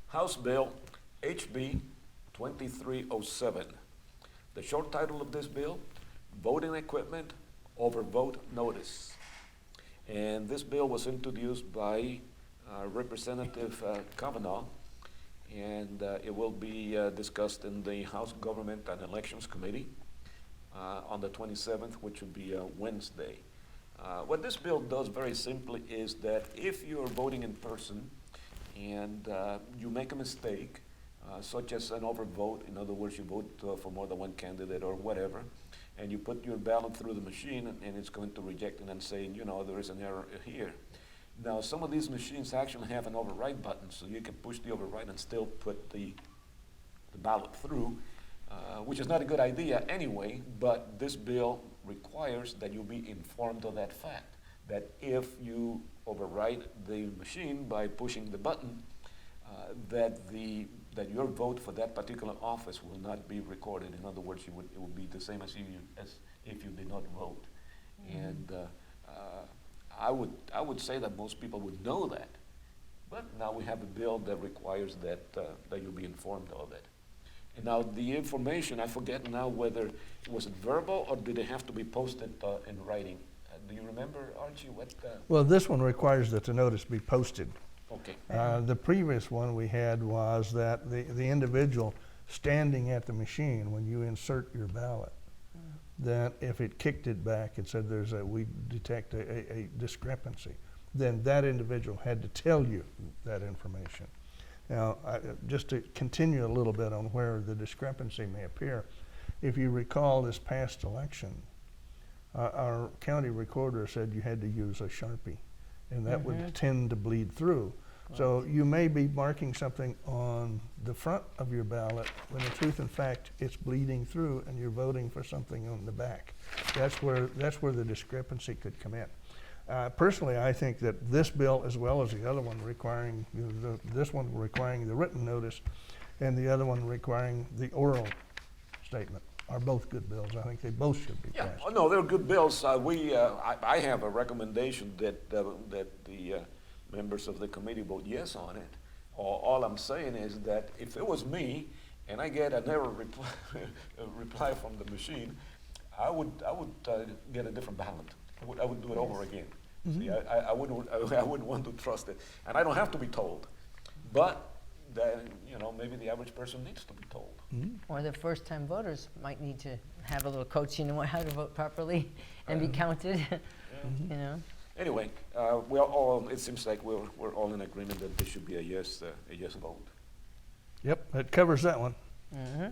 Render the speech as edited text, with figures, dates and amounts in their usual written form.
House Bill HB 2307. The short title of this bill, Voting Equipment Overvote Notice. And this bill was introduced by Representative Kavanaugh, and it will be discussed in the House Government and Elections Committee on the 27th, which will be Wednesday. What this bill does very simply is that if you're voting in person and you make a mistake, such as an overvote, in other words, you vote for more than one candidate or whatever, and you put your ballot through the machine and it's going to reject it and saying, you know, there is an error here. Now, some of these machines actually have an override button, so you can push the override and still put the ballot through, which is not a good idea anyway, but this bill requires that you be informed of that fact, that if you override the machine by pushing the button, that your vote for that particular office will not be recorded. In other words, it would be the same as if you did not vote. Mm-hmm. And I would say that most people would know that, but now we have a bill that requires that you'll be informed of it. And now the information, I forget now whether was it verbal or did it have to be posted in writing? Do you remember, Archie, what? Well, this one requires that the notice be posted. Okay. The previous one we had was that the individual standing at the machine when you insert your ballot, that if it kicked it back and said we detect a discrepancy, then that individual had to tell you that information. Now, just to continue a little bit on where the discrepancy may appear, if you recall this past election, our county recorder said you had to use a Sharpie, and that would tend to bleed through. So you may be marking something on the front of your ballot when in truth and fact it's bleeding through and you're voting for something on the back. That's where the discrepancy could come in. Personally, I think that this bill, as well as the other one requiring, this one requiring the written notice and the other one requiring the oral statement, are both good bills. I think they both should be passed. Oh, no, they're good bills. I have a recommendation that the members of the committee vote yes on it. All I'm saying is that if it was me and I get an error reply from the machine, I would get a different ballot. I would do it over again. Mm-hmm. See, I wouldn't want to trust it, and I don't have to be told. But maybe the average person needs to be told. Mm-hmm. Or the first-time voters might need to have a little coaching on how to vote properly and be counted. You know. Anyway, it seems like we're all in agreement that this should be a yes vote. Yep, that covers that one. Mm-hmm.